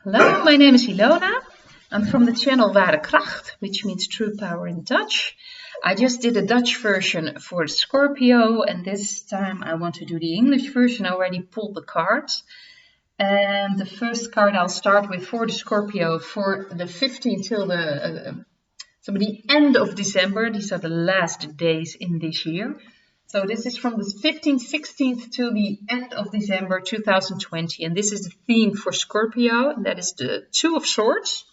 Hello, my name is Ilona. I'm from the channel Ware Kracht, which means true power in Dutch. I just did a Dutch version for Scorpio, and this time I want to do the English version. I already pulled the cards. And the first card I'll start with for the Scorpio for the 15th till the end of December. These are the last days in this year. So this is from the 15th, 16th to the end of December 2020. And this is the theme for Scorpio, and that is the Two of Swords.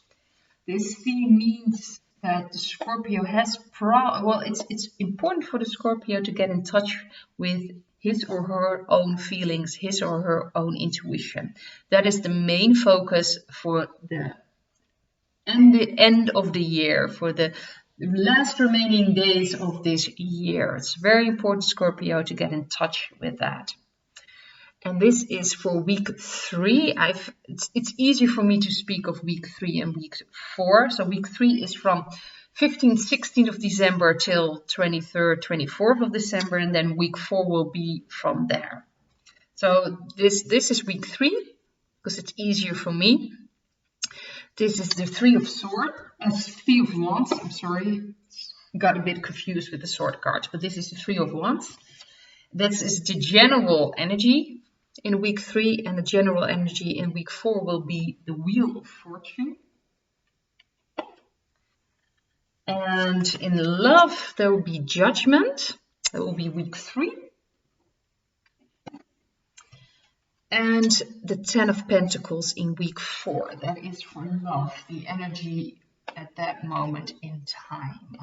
This theme means that the Scorpio has it's important for the Scorpio to get in touch with his or her own feelings, his or her own intuition. That is the main focus for the end of the year, for the last remaining days of this year. It's very important, Scorpio, to get in touch with that. And this is for week 3. It's easy for me to speak of week 3 and week 4. So week 3 is from 15th, 16th of December till 23rd, 24th of December, and then week 4 will be from there. So this is week 3 because it's easier for me. This is the Three of Swords, Three of Wands. I'm sorry, got a bit confused with the sword cards, but this is the Three of Wands. That is the general energy in week 3, and the general energy in week 4 will be the Wheel of Fortune. And in love, there will be Judgment. That will be week 3. And the Ten of Pentacles in week 4. That is for love, the energy at that moment in time.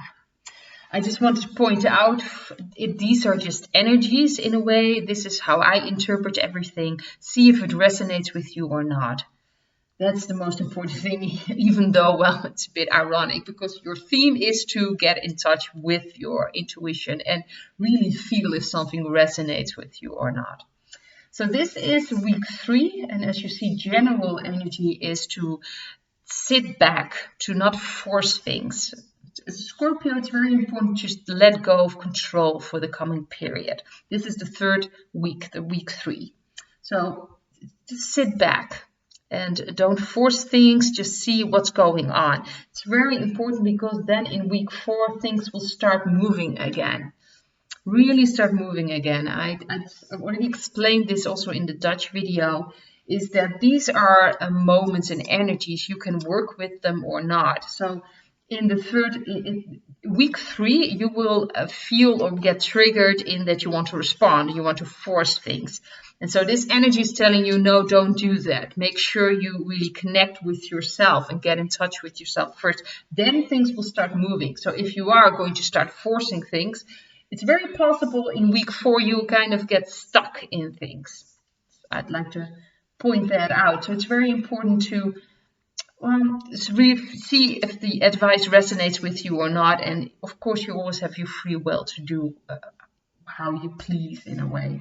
I just want to point out, these are just energies in a way. This is how I interpret everything. See if it resonates with you or not. That's the most important thing, even though, well, it's a bit ironic because your theme is to get in touch with your intuition and really feel if something resonates with you or not. So this is week 3, and as you see, general energy is to sit back, to not force things. Scorpio, it's very important to just let go of control for the coming period. This is the 3rd week, the week 3. So just sit back and don't force things, just see what's going on. It's very important because then in week 4, things will start moving again. Really start moving again. I already explained this also in the Dutch video, is that these are moments and energies. You can work with them or not. So in the week 3, you will feel or get triggered in that you want to respond, you want to force things. And so this energy is telling you, no, don't do that. Make sure you really connect with yourself and get in touch with yourself first. Then things will start moving. So if you are going to start forcing things, it's very possible in week 4 you kind of get stuck in things. I'd like to point that out. So it's very important to see if the advice resonates with you or not. And of course, you always have your free will to do how you please in a way,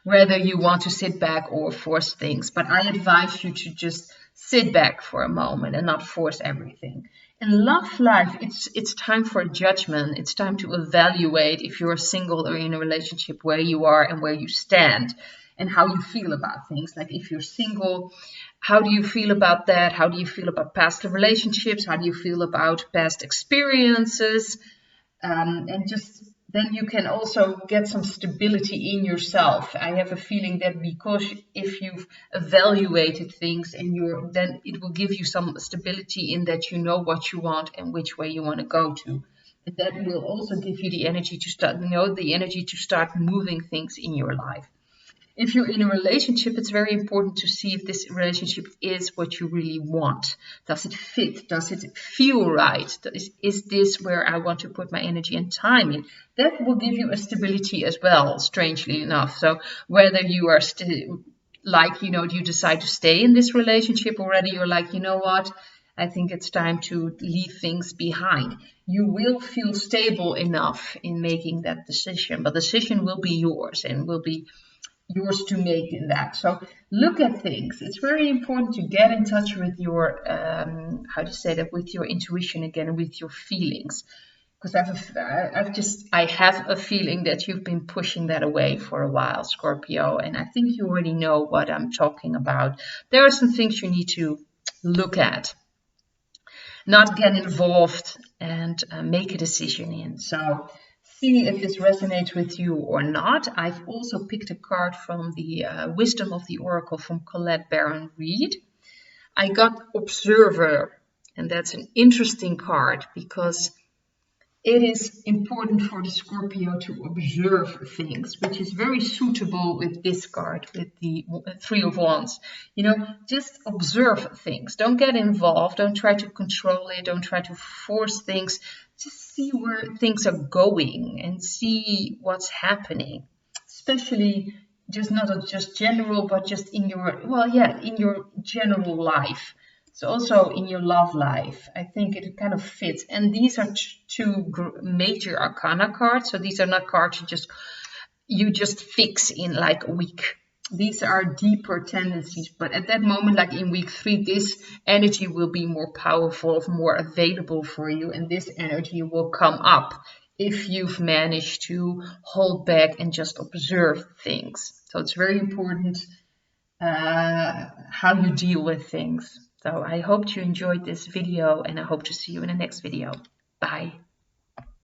whether you want to sit back or force things. But I advise you to just sit back for a moment and not force everything. In love life, it's time for judgment. It's time to evaluate if you're single or in a relationship, where you are and where you stand and how you feel about things. Like if you're single, how do you feel about that? How do you feel about past relationships? How do you feel about past experiences? And just then you can also get some stability in yourself. I have a feeling that because if you've evaluated things and then it will give you some stability in that you know what you want and which way you want to go to. And that will also give you the energy to start moving things in your life. If you're in a relationship, it's very important to see if this relationship is what you really want. Does it fit? Does it feel right? Is this where I want to put my energy and time in? That will give you a stability as well, strangely enough. So whether you are still you decide to stay in this relationship already, you're like, you know what? I think it's time to leave things behind. You will feel stable enough in making that decision, but the decision will be yours and will be yours to make in that. So look at things. It's very important to get in touch with your with your intuition again, with your feelings. because I have a feeling that you've been pushing that away for a while, Scorpio, and I think you already know what I'm talking about. There are some things you need to look at, not get involved, and make a decision in. So see if this resonates with you or not. I've also picked a card from the Wisdom of the Oracle from Colette Baron Reid. I got Observer, and that's an interesting card because it is important for the Scorpio to observe things, which is very suitable with this card, with the Three of Wands. You know, just observe things. Don't get involved. Don't try to control it. Don't try to force things. Just see where things are going and see what's happening. Especially just not just general, but just in your, well, yeah, in your general life. So also in your love life, I think it kind of fits. And these are two major arcana cards. So these are not cards you just fix in like a week. These are deeper tendencies. But at that moment, like in week 3, this energy will be more powerful, more available for you. And this energy will come up if you've managed to hold back and just observe things. So it's very important how you deal with things. So I hope you enjoyed this video, and I hope to see you in the next video. Bye.